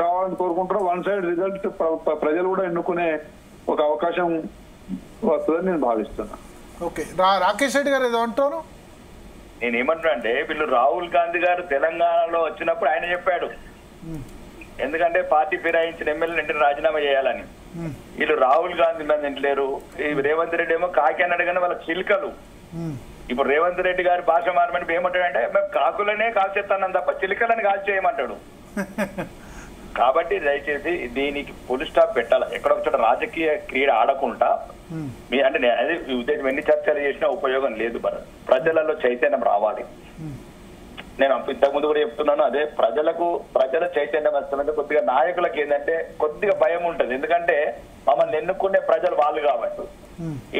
కావాలని కోరుకుంటారో one side result ప్రజలు కూడా ఎన్నుకునే ఒక అవకాశం వస్తుందని నేను భావిస్తున్నా. ఓకే, రాకేష్ రెడ్డి గారు ఏదో అంటారు. నేను ఏమంటున్నా అంటే వీళ్ళు రాహుల్ గాంధీ గారు తెలంగాణలో వచ్చినప్పుడు ఆయన చెప్పాడు, ఎందుకంటే పార్టీ ఫిరాయించిన ఎమ్మెల్యేలు రాజీనామా చేయాలని. వీళ్ళు రాహుల్ గాంధీ మీద తింటలేరు. ఈ రేవంత్ రెడ్డి ఏమో కాకి అన్నాడు కానీ వాళ్ళ చిలుకలు. ఇప్పుడు రేవంత్ రెడ్డి గారి భాష మారమని ఏమంటాడంటే మేము కాకులనే కాల్చేస్తాను తప్ప చిలుకలని కాల్చేయమంటాడు. కాబట్టి దయచేసి దీనికి ఫుల్ స్టాప్ పెట్టాలి. ఎక్కడొక చోట రాజకీయ క్రీడ ఆడకుండా అంటే అదే ఉద్దేశం ఎన్ని చర్చలు చేసినా ఉపయోగం లేదు. ప్రజలలో చైతన్యం రావాలి. నేను ఇంతకు ముందు కూడా చెప్తున్నాను, అదే ప్రజల చైతన్యం వస్తుందంటే కొద్దిగా నాయకులకు ఏంటంటే కొద్దిగా భయం ఉంటుంది. ఎందుకంటే మమ్మల్ని ఎన్నుకునే ప్రజలు వాళ్ళు కాబట్టి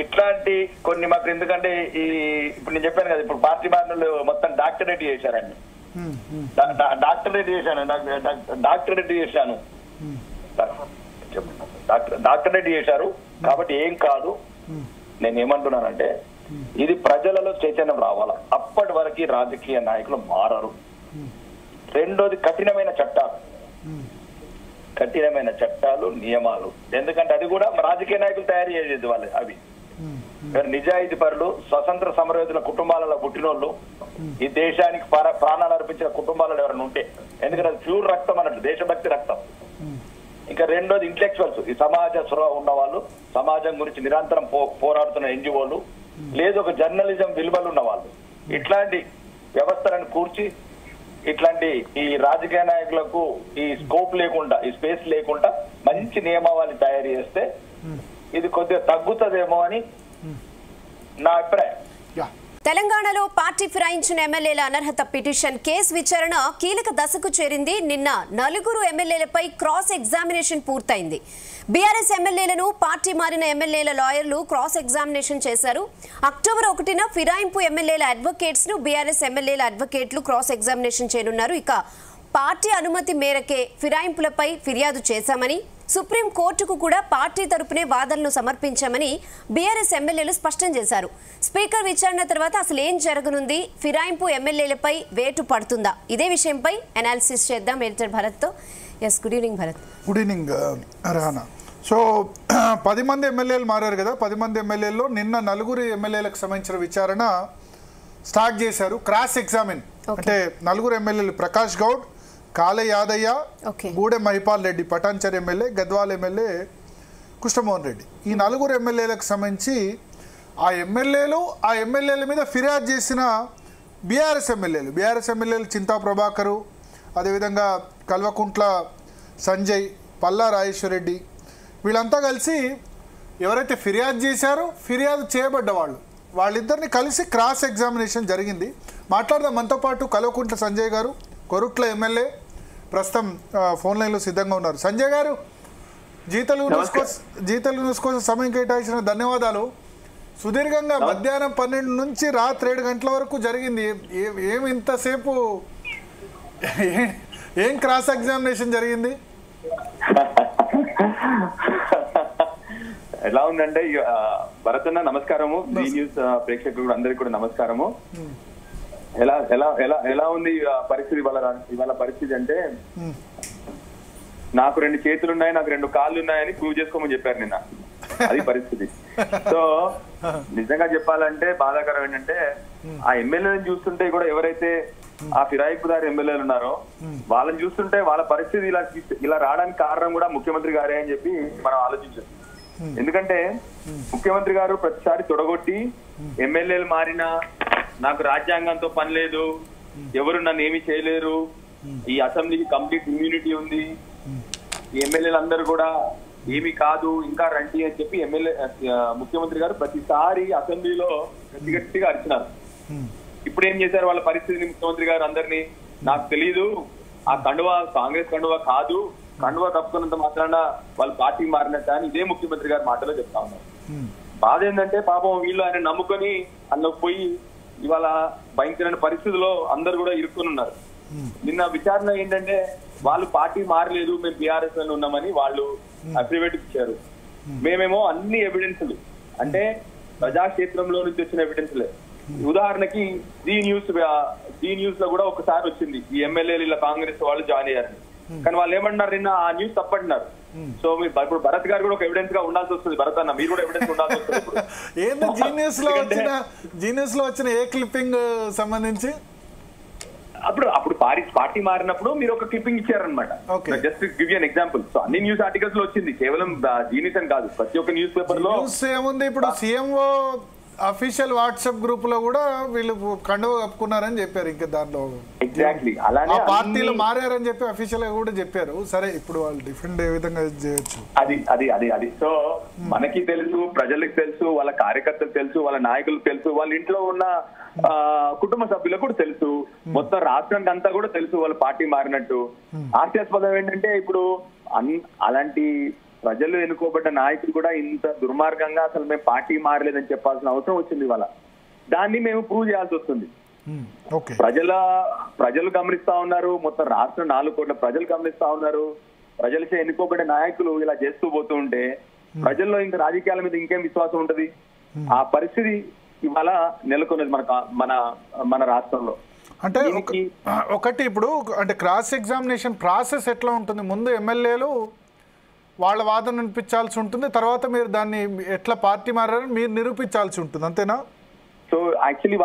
ఇట్లాంటి కొన్ని మాకు ఎందుకంటే ఇప్పుడు నేను చెప్పాను కదా, ఇప్పుడు పార్టీ బాధ్యులు మొత్తం డాక్టరేట్ చేశారండి. డాక్టరేట్ చేశాను డాక్టరేట్ చేశారు కాబట్టి ఏం కాదు. నేను ఏమంటున్నానంటే ఇది ప్రజలలో చైతన్యం రావాలా. అప్పటి వరకు రాజకీయ నాయకులు మారరు. రెండోది కఠినమైన చట్టాలు నియమాలు. ఎందుకంటే అది కూడా రాజకీయ నాయకులు తయారు చేసేది వాళ్ళు. అవి నిజాయితీ పరులు, స్వతంత్ర సమరయోధుల కుటుంబాలలో పుట్టినోళ్ళు, ఈ దేశానికి ప్రాణాలు అర్పించిన కుటుంబాలలో ఎవరైనా ఉంటే, ఎందుకంటే అది ప్యూర్ రక్తం అన్నట్టు, దేశభక్తి రక్తం. ఇంకా రెండోది ఇంటలెక్చువల్స్, ఈ సమాజ స్పృహ ఉన్న వాళ్ళు, సమాజం గురించి నిరంతరం పోరాడుతున్న ఎన్జిఓలు, లేదు ఒక జర్నలిజం విలువలు ఉన్న వాళ్ళు. ఇట్లాంటి వ్యవస్థలను కూర్చి ఇట్లాంటి ఈ రాజకీయ నాయకులకు ఈ స్కోప్ లేకుండా, ఈ స్పేస్ లేకుండా మంచి నియమావళి తయారు చేస్తే ఇది కొద్దిగా తగ్గుతుందేమో అని నా అభిప్రాయం. తెలంగాణలో పార్టీ ఫిరాయించిన ఎమ్మెల్యేల అనర్హత పిటిషన్ కేసు విచారణ కీలక దశకు చేరింది. నిన్న 4 ఎమ్మెల్యేలపై క్రాస్ ఎగ్జామినేషన్ పూర్తయింది. బీఆర్ఎస్ ఎమ్మెల్యేలను పార్టీ మారిన ఎమ్మెల్యేల లాయర్లు క్రాస్ ఎగ్జామినేషన్ చేశారు. అక్టోబర్ 1న ఫిరాయింపు ఎమ్మెల్యేల అడ్వకేట్స్ ను బీఆర్ఎస్ ఎమ్మెల్యేల అడ్వకేట్లు క్రాస్ ఎగ్జామినేషన్ చేయనున్నారు. ఇక పార్టీ అనుమతి మేరకే ఫిరాయింపులపై ఫిర్యాదు చేశామని, సుప్రీం కోర్టుకు కూడా పార్టీ తరపునే వాదనలు సమర్పించామని బీఆర్ఎస్ ఎమ్మెల్యేలు స్పష్టం చేశారు. స్పీకర్ విచారణ తర్వాత అసలు ఏం జరగనుంది, ఫిరాయింపు ఎమ్మెల్యేలపై వేటు పడుతుందా, ఇదే విషయంపై అనాలిసిస్ చేద్దాం ఎడిటర్ భరత్తో. Yes, good evening Bharat. Good evening Rahana. So 10 మంది ఎమ్మెల్యేలు మారారు కదా. 10 మంది ఎమ్మెల్యేల్లో నిన్న 4 ఎమ్మెల్యేలకు సంబంధించిన విచారణ స్టార్ట్ చేశారు. క్రాస్ ఎగ్జామిన్ అంటే 4 ఎమ్మెల్యేలు ప్రకాష్ గౌడ్, కాళే యాదయ్య, గూడెం మహిపాల్ రెడ్డి పటాన్చర్ ఎమ్మెల్యే, గద్వాల్ ఎమ్మెల్యే కృష్ణమోహన్ రెడ్డి, ఈ 4 ఎమ్మెల్యేలకు సంబంధించి ఆ ఎమ్మెల్యేల మీద ఫిర్యాదు చేసిన బీఆర్ఎస్ ఎమ్మెల్యేలు చింతా ప్రభాకరు, అదేవిధంగా కల్వకుంట్ల సంజయ్, పల్లా రాజేశ్వర్ రెడ్డి, వీళ్ళంతా కలిసి ఎవరైతే ఫిర్యాదు చేశారో ఫిర్యాదు చేయబడ్డ వాళ్ళిద్దరిని కలిసి క్రాస్ ఎగ్జామినేషన్ జరిగింది. మాట్లాడదాం. మనతో పాటు కల్వకుంట్ల సంజయ్ గారు, కొరుట్ల ఎమ్మెల్యే, ప్రస్తుతం ఫోన్ లైన్లో సిద్ధంగా ఉన్నారు. సంజయ్ గారు, జీ తెలుగు న్యూస్ కోసం సమయం కేటాయించిన ధన్యవాదాలు. సుదీర్ఘంగా మధ్యాహ్నం 12 నుంచి రాత్రి 7 గంటల వరకు జరిగింది. ఏమి ఇంతసేపు ఏం క్రాస్ ఎగ్జామినేషన్ జరిగింది? ఎలా ఉందంటే భరతన్న నమస్కారము, జీ న్యూస్ ప్రేక్షకులు అందరికీ కూడా నమస్కారము. ఎలా ఎలా ఎలా ఎలా ఉంది పరిస్థితి? ఇవాళ పరిస్థితి అంటే నాకు 2 చేతులు ఉన్నాయి, నాకు 2 కాళ్ళు ఉన్నాయని ప్రూవ్ చేసుకోమని చెప్పారు నిన్న. అది పరిస్థితి. సో నిజంగా చెప్పాలంటే బాధాకరం ఏంటంటే ఆ ఎమ్మెల్యేలను చూస్తుంటే కూడా ఎవరైతే ఆ ఫిరాయింపుదారు ఎమ్మెల్యేలు ఉన్నారో వాళ్ళని చూస్తుంటే వాళ్ళ పరిస్థితి ఇలా రావడానికి కారణం కూడా ముఖ్యమంత్రి గారే అని చెప్పి మనం ఆలోచించాం. ఎందుకంటే ముఖ్యమంత్రి గారు ప్రతిసారి తొడగొట్టి ఎమ్మెల్యేలు మారినా నాకు రాజ్యాంగంతో పని లేదు, ఎవరు నన్ను ఏమి చేయలేరు, ఈ అసెంబ్లీకి కంప్లీట్ ఇమ్యూనిటీ ఉంది, ఈ ఎమ్మెల్యేలు అందరూ కూడా ఏమి కాదు ఇంకా రండి అని చెప్పి ముఖ్యమంత్రి గారు ప్రతిసారి అసెంబ్లీలో గట్టిగా అరిచినారు. ఇప్పుడు ఏం చేశారు వాళ్ళ పరిస్థితిని? ముఖ్యమంత్రి గారు అందరినీ నాకు తెలీదు, ఆ కండువా కాంగ్రెస్ కండువా కాదు, కండువా తప్పుకున్నంత మాత్రాన వాళ్ళు పార్టీ మారినట్టు అని ఇదే ముఖ్యమంత్రి గారి మాటలో చెప్తా ఉన్నారు. బాధ ఏంటంటే పాపం వీళ్ళు ఆయన నమ్ముకొని అందులోకి పోయి ఇవాళ భయంకరమైన పరిస్థితుల్లో అందరు కూడా ఇరుక్కుని ఉన్నారు. నిన్న విచారణ ఏంటంటే వాళ్ళు పార్టీ మారలేదు, మేము బీఆర్ఎస్ లో ఉన్నామని వాళ్ళు అఫిడవిట్ ఇచ్చారు. మేమేమో అన్ని ఎవిడెన్స్లు అంటే ప్రజాక్షేత్రంలో నుంచి వచ్చిన ఎవిడెన్స్లే. ఉదాహరణకి జీ న్యూస్ లో కూడా ఒకసారి వచ్చింది ఈ ఎమ్మెల్యేలు ఇలా కాంగ్రెస్ వాళ్ళు జాయిన్ అయ్యారని. కానీ వాళ్ళు ఏమన్నారు నిన్న ఆ న్యూస్ తప్పంటున్నారు. సో మీరు ఇప్పుడు భరత్ గారు కూడా ఒక ఎవిడెన్స్ గా ఉండాల్సి వస్తుంది. భరత్ అన్న మీరు కూడా ఎవిడెన్స్ ఉండాల్సి వస్తుంది ఇప్పుడు. ఏంది జీనియస్ లో వచ్చిన ఏ క్లిప్పింగ్ సంబంధించి అప్పుడు పార్టీ మారినప్పుడు మీరు ఒక క్లిప్పింగ్ ఇచ్చారనమాట. Just give you an example. So అన్ని న్యూస్ ఆర్టికల్స్ లో వచ్చింది, కేవలం జీనియస్ అని కాదు, ప్రతి ఒక్క న్యూస్ పేపర్ లో ఏముంది. ఇప్పుడు సీఎంఓ అఫీషియల్ వాట్సాప్ గ్రూప్ లో కూడా వీళ్ళు కండువ కప్పుకున్నారని చెప్పారు. ఇంకా దాంట్లో ఎగ్జాక్ట్లీ అలానే పార్టీలో మారారని చెప్పి అఫీషియల్ గా కూడా చెప్పారు. సరే, ఇప్పుడు వాళ్ళు డిఫరెంట్ ఏ విధంగా చేయొచ్చు అది సో మనకి తెలుసు, ప్రజలకు తెలుసు, వాళ్ళ కార్యకర్తలకు తెలుసు, వాళ్ళ నాయకులకు తెలుసు, వాళ్ళ ఇంట్లో ఉన్న కుటుంబ సభ్యులకు కూడా తెలుసు, మొత్తం రాష్ట్రానికి అంతా కూడా తెలుసు వాళ్ళ పార్టీ మారినట్టు. హాస్యాస్పదం ఏంటంటే ఇప్పుడు అలాంటి ప్రజలు ఎన్నుకోబడ్డ నాయకులు కూడా ఇంత దుర్మార్గంగా అసలు మేము పార్టీ మారలేదని చెప్పాల్సిన అవసరం వచ్చింది వాళ్ళ. దాన్ని మేము ప్రూవ్ చేయాల్సి వస్తుంది. ప్రజలు గమనిస్తా ఉన్నారు, మొత్తం రాష్ట్రం 4 కోట్ల ప్రజలు గమనిస్తా ఉన్నారు. ప్రజలచే ఎన్నుకోబడ్డ నాయకులు ఇలా చేస్తూ పోతూ ఉంటే ప్రజల్లో ఇంకా రాజకీయాల మీద ఇంకేం విశ్వాసం ఉంటది? ఆ పరిస్థితి ఇవాళ నెలకొన్నది మన రాష్ట్రంలో. అంటే ఒకటి ఇప్పుడు అంటే క్రాస్ ఎగ్జామినేషన్ ప్రాసెస్ ఎట్లా ఉంటుంది? ముందు ఎమ్మెల్యేలు వాళ్ళ వాదన వినిపించాల్సి ఉంటుంది, తర్వాత మీరు దాన్ని ఎట్లా పార్టీ మారని మీరు నిరూపించాల్సి ఉంటుంది, అంతేనా? సో యాక్చువల్లీ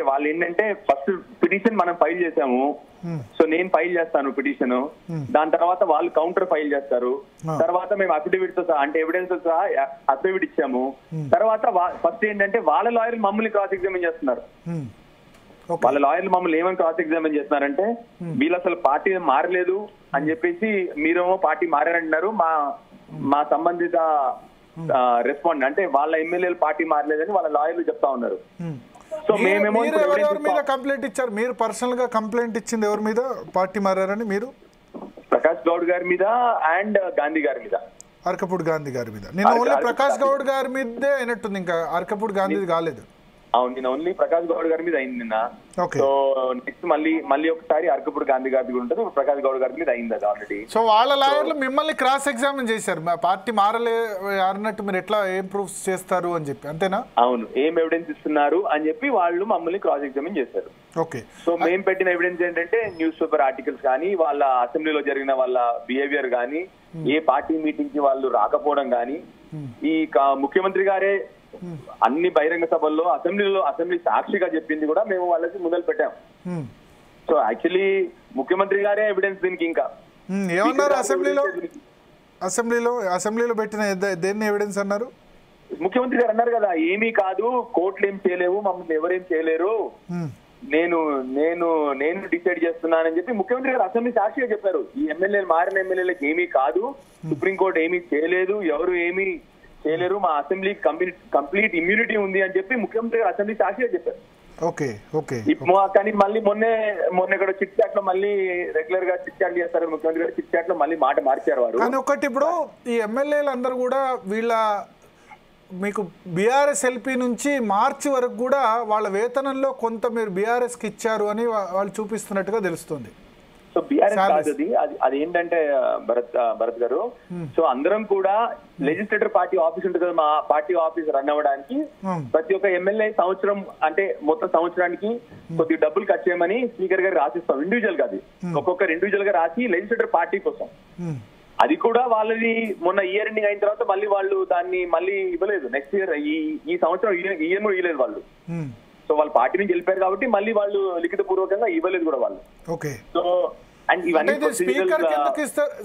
వాళ్ళు ఏంటంటే ఫస్ట్ పిటిషన్ మనం ఫైల్ చేసాము. సో నేను ఫైల్ చేస్తాను పిటిషన్, దాని తర్వాత వాళ్ళు కౌంటర్ ఫైల్ చేస్తారు. తర్వాత మేము అఫిడవిట్ తో సహా అంటే ఎవిడెన్స్ సహా అఫిడవిట్ ఇచ్చాము. తర్వాత ఫస్ట్ ఏంటంటే వాళ్ళ లాయర్లు మమ్మల్ని క్రాస్ ఎగ్జామిన్ చేస్తున్నారు. వాళ్ళ లాయర్లు మమ్మల్ని ఏమని క్రాస్ ఎగ్జామిన్ చేస్తున్నారంటే వీళ్ళు అసలు పార్టీ మారలేదు అని చెప్పేసి మీరేమో పార్టీ మారారంటున్నారు. మా సంబంధిత రెస్పాండ్ అంటే వాళ్ళ ఎమ్మెల్యేలు పార్టీ మారలేదని వాళ్ళ లాయర్లు చెప్తా ఉన్నారు. సో మేమేమో కంప్లైంట్ ఇచ్చారు. మీరు పర్సనల్ గా కంప్లైంట్ ఇచ్చింది ఎవరి మీద పార్టీ మారని? మీరు ప్రకాష్ గౌడ్ గారి మీద అండ్ గాంధీ గారి మీద, అర్కపూడి గాంధీ గారి మీద. నేను ఓన్లీ ప్రకాష్ గౌడ్ గారి మీదే అయినట్టుంది, ఇంకా అర్కపూడి గాంధీ కాలేదు. అవును, నేను ఓన్లీ ప్రకాష్ గౌడ్ గారి మీద అయింది నిన్న. సో నెక్స్ట్ మళ్ళీ ఒకసారి అర్కపూడి గాంధీ గారి కూడా ఉంటుంది, ప్రకాష్ గౌడ్ గారి మీద అయింది అది ఆల్రెడీ. సో వాళ్ళ లాయర్లు మిమ్మల్ని క్రాస్ ఎగ్జామిన్ చేశారు, పార్టీ మారన్నట్టు మీరు ఎట్లా ఏం ప్రూఫ్ చేస్తారు అని చెప్పి, అంతేనా? అవును, ఏం ఎవిడెన్స్ ఇస్తున్నారు అని చెప్పి వాళ్ళు మమ్మల్ని క్రాస్ ఎగ్జామిన్ చేశారు. ఓకే. సో మేము పెట్టిన ఎవిడెన్స్ ఏంటంటే న్యూస్ పేపర్ ఆర్టికల్స్ కానీ, వాళ్ళ అసెంబ్లీలో జరిగిన వాళ్ళ బిహేవియర్ కానీ, ఏ పార్టీ మీటింగ్ కి వాళ్ళు రాకపోవడం కానీ, ఈ ముఖ్యమంత్రి గారే అన్ని బహిరంగ సభల్లో అసెంబ్లీ సాక్షిగా చెప్పింది కూడా మేము వాళ్ళకి మొదలు పెట్టాం. సో యాక్చువల్లీ ముఖ్యమంత్రి గారే ఎవిడెన్స్ దీనికి. ఇంకా ఏమన్నారు అసెంబ్లీలో పెట్టిన దేన్ని ఎవిడెన్స్ అన్నారు? ముఖ్యమంత్రి గారు అన్నారు కదా, ఏమీ కాదు, కోర్టులు ఏం చేయలేవు, మమ్మల్ని ఎవరేం చేయలేరు, నేను డిసైడ్ చేస్తున్నానని చెప్పి ముఖ్యమంత్రి గారు అసెంబ్లీ సాక్షిగా చెప్పారు. ఈ ఎమ్మెల్యేలు మారిన ఎమ్మెల్యేలకు ఏమీ కాదు, సుప్రీంకోర్టు ఏమీ చేయలేదు, ఎవరు ఏమీ చేయలేరు, మా అసెంబ్లీ కంప్లీట్ ఇమ్యూనిటీ ఉంది అని చెప్పి ముఖ్యమంత్రి గారు అసెంబ్లీ సాక్షిగా చెప్పారు. కానీ మళ్ళీ మొన్న ఇక్కడ చిట్ చాట్ లో మళ్ళీ రెగ్యులర్ గా చిట్ చాట్ చేస్తారు ముఖ్యమంత్రి గారు, చిట్ చాట్ లో మళ్ళీ మాట మార్చారు వారు. కానీ ఒకటి, ఇప్పుడు ఈ ఎమ్మెల్యేలు అందరూ కూడా మీకు బీఆర్ఎస్ ఎల్పీ నుంచి మార్చి వరకు కూడా వాళ్ళ వేతనంలో కొంత మీరు బీఆర్ఎస్ కి ఇచ్చారు అని వాళ్ళు చూపిస్తున్నట్టుగా తెలుస్తుంది. సో బీఆర్ఎస్ కాదు అది ఏంటంటే భరత్ గారు, సో అందరం కూడా లెజిస్లేటర్ పార్టీ ఆఫీస్ ఉంటుంది కదా, మా పార్టీ ఆఫీస్ రన్ అవ్వడానికి ప్రతి ఒక్క ఎమ్మెల్యే సంవత్సరం అంటే మొత్తం సంవత్సరానికి కొద్ది డబ్బులు ఖర్చు చేయమని స్పీకర్ గారు రాసిస్తాం. ఇండివిజువల్ గా అది ఒక్కొక్కరు ఇండివిజువల్ గా రాసి లెజిస్లేటర్ పార్టీ కోసం. అది కూడా వాళ్ళది మొన్న ఇయర్ ఎండింగ్ అయిన తర్వాత మళ్ళీ వాళ్ళు దాన్ని మళ్ళీ ఇవ్వలేదు. నెక్స్ట్ ఇయర్ ఈ సంవత్సరం ఇయర్ కూడా ఇవ్వలేదు వాళ్ళు. సో వాళ్ళు పార్టీ నుంచి వెళ్ళిపోయారు కాబట్టి మళ్ళీ వాళ్ళు లిఖిత పూర్వకంగా ఇవ్వలేదు కూడా వాళ్ళు. సో అండ్ ఇవన్నీ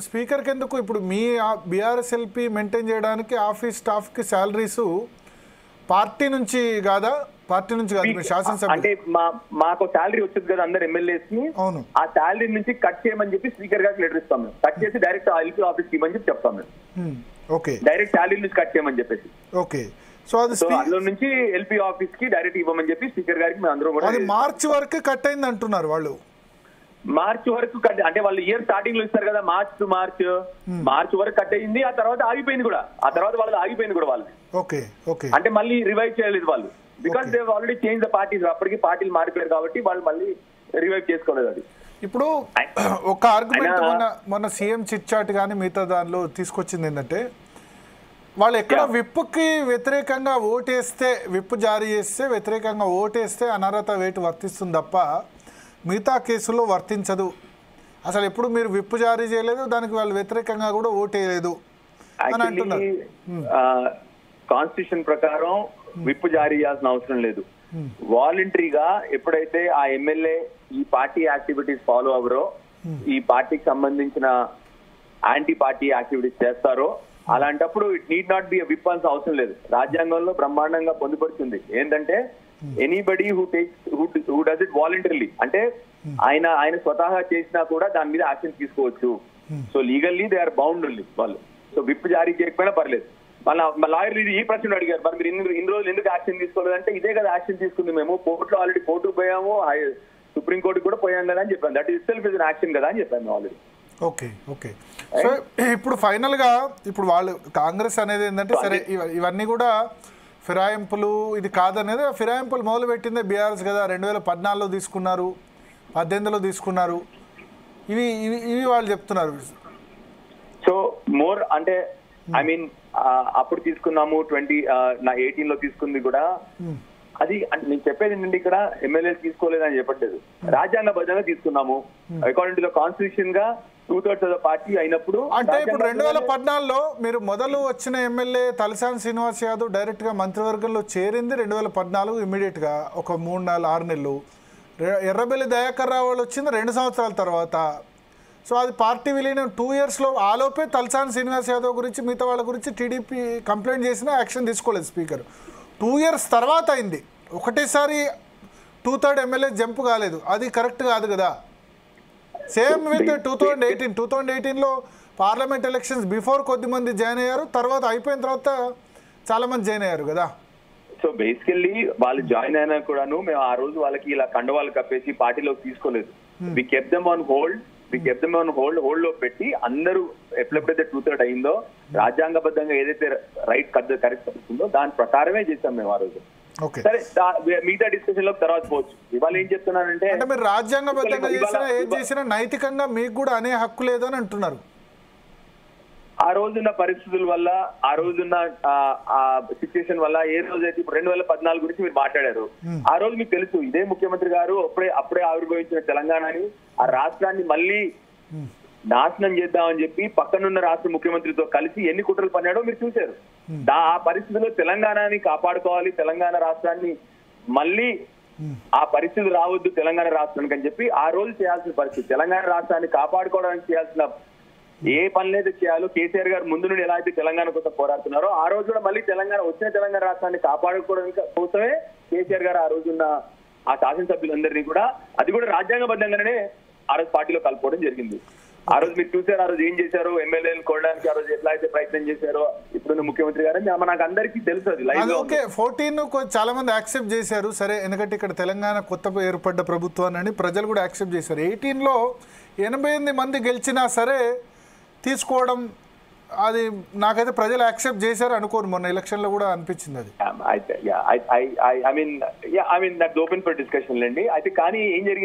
స్పీకర్ కి ఎందుకు ఇప్పుడు మీ బీఆర్ఎస్ ఎల్పీ మెయింటైన్ చేయడానికి ఆఫీస్ స్టాఫ్ కి సాలరీస్ పార్టీ నుంచి కాదా? పార్టీ నుంచి కాదు, శాసనసభ అంటే మాకు శాలరీ వచ్చేది కదా అందరు ఎమ్మెల్యేస్ కి. ఆ శాలరీ నుంచి కట్ చేయమని చెప్పి స్పీకర్ గారికి లెటర్ ఇస్తాం మేము. కట్ చేసి డైరెక్ట్ ఎల్పీ ఆఫీస్ కి ఇవ్వమని చెప్పి చెప్తాం మేము. ఓకే, డైరెక్ట్ శాలరీ నుంచి కట్ చేయమని చెప్పేసి. ఓకే, సో అందులో నుంచి ఎల్పీ ఆఫీస్ కి డైరెక్ట్ ఇవ్వమని చెప్పి స్పీకర్ గారికి మేము అందరూ కూడా. మార్చి వరకు కట్ అయింది అంటున్నారు వాళ్ళు. మార్చి వరకు కట్ అంటే వాళ్ళు ఇయర్ స్టార్టింగ్ లో ఇస్తారు కదా, మార్చ్ టు మార్చ్ వరకు కట్ అయింది. ఆ తర్వాత ఆగిపోయింది కూడా, ఆ తర్వాత వాళ్ళది ఆగిపోయింది కూడా వాళ్ళది. ఓకే, ఓకే, అంటే మళ్ళీ రివైవ్ చేయలేదు వాళ్ళు, because they already change the parties. అప్పటికి పార్టీలు మారిపోయారు కాబట్టి వాళ్ళు మళ్ళీ రివైవ్ చేసుకోలేదు. అది ఇప్పుడు ఒక ఆర్గ్యుమెంట్ మొన్న సీఎం చిట్ చాట్ కానీ మిగతా దానిలో తీసుకొచ్చింది ఏంటంటే, వాళ్ళు ఎక్కడ విప్పుకి వ్యతిరేకంగా ఓటేస్తే, విప్పు జారీ చేస్తే వ్యతిరేకంగా ఓటేస్తే అనర్హత వేటు వర్తిస్తుంది తప్ప మిగతా కేసుల్లో వర్తించదు అసలు ఎప్పుడు మీరు విప్ జారీ చేయలేదు, దానికి వాళ్ళు వ్యతిరేకంగా కూడా ఓటేయలేదు అని అంటున్నారు. కాన్స్టిట్యూషన్ ప్రకారం విప్ జారీ చేయాల్సిన అవసరం లేదు. వాలంటరీగా ఎప్పుడైతే ఆ ఎమ్మెల్యే ఈ పార్టీ యాక్టివిటీస్ ఫాలో అవ్వరో, ఈ పార్టీకి సంబంధించిన యాంటీ పార్టీ యాక్టివిటీస్ చేస్తారో, అలాంటప్పుడు it need not be whip అల్సిన అవసరం లేదు. రాజ్యాంగంలో బ్రహ్మాండంగా పొందుపడుతుంది ఏంటంటే anybody who does it voluntarily, అంటే ఆయన స్వతహా చేసినా కూడా దాని మీద యాక్షన్ తీసుకోవచ్చు. So legally they are bound only వాళ్ళు. సో విప్ జారీ చేయకపోయినా పర్లేదు. మళ్ళీ లాయర్లు ఈ ప్రశ్న అడిగారు, మరి మీరు ఇన్ని రోజులు ఎందుకు యాక్షన్ తీసుకోలేదంటే ఇదే కదా యాక్షన్ తీసుకుంది, మేము కోర్టులో ఆల్రెడీ కోర్టుకు పోయాము, సుప్రీంకోర్టుకు కూడా పోయాం కదా అని చెప్పాను. That is self is an action కదా అని చెప్పాను ఆల్రెడీ. Okay okay. సో ఇప్పుడు ఫైనల్గా ఇప్పుడు వాళ్ళు కాంగ్రెస్ అనేది ఏంటంటే సరే ఇవన్నీ కూడా ఫిరాయింపులు ఇది కాదనేది, ఫిరాయింపులు మొదలు పెట్టిందే బీఆర్ఎస్ కదా. 2014లో తీసుకున్నారు, 2018లో తీసుకున్నారు, ఇవి వాళ్ళు చెప్తున్నారు. సో మోర్ అంటే ఐ మీన్ అప్పుడు తీసుకున్నాము 2018లో తీసుకుంది కూడా అది అంటే నేను చెప్పేది ఏంటంటే ఇక్కడ ఎమ్మెల్యేలు తీసుకోలేదని చెప్పట్లేదు, రాజ్యాంగబద్ధంగా తీసుకున్నాము. అకార్డింగ్ టు ద కాన్స్టిట్యూషన్ గా 2/3 ఆఫ్ ద పార్టీ అయినప్పుడు అంటే ఇప్పుడు 2014లో మీరు మొదలు వచ్చిన ఎమ్మెల్యే తలసాని శ్రీనివాస్ యాదవ్ డైరెక్ట్ గా మంత్రివర్గంలో చేరింది 2014 ఇమీడియట్ గా ఒక 3-6 నెలలు. ఎర్రబెల్లి దయాకర్ రావు వాళ్ళు వచ్చింది 2 సంవత్సరాల తర్వాత. సో అది పార్టీ విలీనం 2 ఇయర్స్లో. ఆలోపే తలసాని శ్రీనివాస్ యాదవ్ గురించి మిగతా వాళ్ళ గురించి టీడీపీ కంప్లైంట్ చేసినా యాక్షన్ తీసుకోలేదు స్పీకర్. 2 ఇయర్స్ తర్వాత అయింది, ఒకటేసారి 2/3 ఎమ్మెల్యే జంప్ కాలేదు, అది కరెక్ట్ కాదు కదా. సేమ్ విత్ 2018లో పార్లమెంట్ ఎలక్షన్స్ బిఫోర్ కొద్దిమంది జాయిన్ అయ్యారు, తర్వాత అయిపోయిన తర్వాత చాలా మంది జాయిన్ అయ్యారు కదా. సో బేసికల్లీ వాళ్ళు జాయిన్ అయినా కూడాను మేము ఆ రోజు వాళ్ళకి ఇలా కండవాళ్ళు కప్పేసి పార్టీలోకి తీసుకోలేదు. We kept them on hold లో పెట్టి అందరూ ఎప్పుడెప్పుడైతే 2/3 అయిందో రాజ్యాంగబద్ధంగా ఏదైతే రైట్ కరెక్ట్ అవుతుందో దాని ప్రకారమే చేస్తాం మేము ఆ రోజు. సరే మిగతా డిస్కషన్ లో తర్వాత పోవచ్చు. ఇవాళ ఏం చెప్తున్నానంటే మీరు రాజ్యాంగబద్ధంగా చేసినా ఏం చేసినా నైతికంగా మీకు కూడా అనే హక్కు లేదు అని అంటున్నారు. ఆ రోజున్న పరిస్థితుల వల్ల, ఆ రోజున్న సిచ్యుయేషన్ వల్ల, ఏ రోజైతే ఇప్పుడు 2014 గురించి మీరు మాట్లాడారు, ఆ రోజు మీకు తెలుసు ఇదే ముఖ్యమంత్రి గారు అప్పుడే ఆవిర్భవించిన తెలంగాణని ఆ రాష్ట్రాన్ని మళ్ళీ నాశనం చేద్దామని చెప్పి పక్కనున్న రాష్ట్ర ముఖ్యమంత్రితో కలిసి ఎన్ని కుట్రలు పన్నాడో మీరు చూశారు. ఆ పరిస్థితుల్లో తెలంగాణని కాపాడుకోవాలి, తెలంగాణ రాష్ట్రాన్ని మళ్ళీ ఆ పరిస్థితి రావద్దు తెలంగాణ రాష్ట్రానికి అని చెప్పి ఆ రోజు చేయాల్సిన పరిస్థితి. తెలంగాణ రాష్ట్రాన్ని కాపాడుకోవడానికి చేయాల్సిన ఏ పనులైతే చేయాలో కేసీఆర్ గారు ముందు నుండి ఎలా అయితే తెలంగాణ కోసం పోరాడుతున్నారో ఆ రోజు కూడా మళ్ళీ వచ్చిన తెలంగాణ రాష్ట్రాన్ని కాపాడుకోవడానికి కోసమే కేసీఆర్ గారు ఆ రోజున్న ఆ శాసనసభ్యులందరినీ కూడా అది కూడా రాజ్యాంగబద్ధంగానే ఆ రోజు పార్టీలో కలుపుకోవడం జరిగింది. ఆ రోజు మీరు చూసారు ఆ రోజు ఏం చేశారు, ఎమ్మెల్యేలు కోవడానికి ఆ రోజు ఎట్లా అయితే ప్రయత్నం చేశారో ఇప్పుడున్న ముఖ్యమంత్రి గారు నాకు అందరికీ తెలుసు. అది లైవ్ లో 14 చాలా మంది యాక్సెప్ట్ చేశారు, సరే ఎందుకంటే ఇక్కడ తెలంగాణ కొత్త ఏర్పడ్డ ప్రభుత్వాన్ని ప్రజలు కూడా యాక్సెప్ట్ చేశారు. 18లో 88 మంది గెలిచినా సరే తీసుకోవడం అది నాకైతే ప్రజలు యాక్సెప్ట్ చేశారు అనుకోరు, మొన్న ఎలక్షన్ లో కూడా అనిపించింది అది. I mean that's open for discussion లేండి. అయితే కానీ ఏం జరిగింది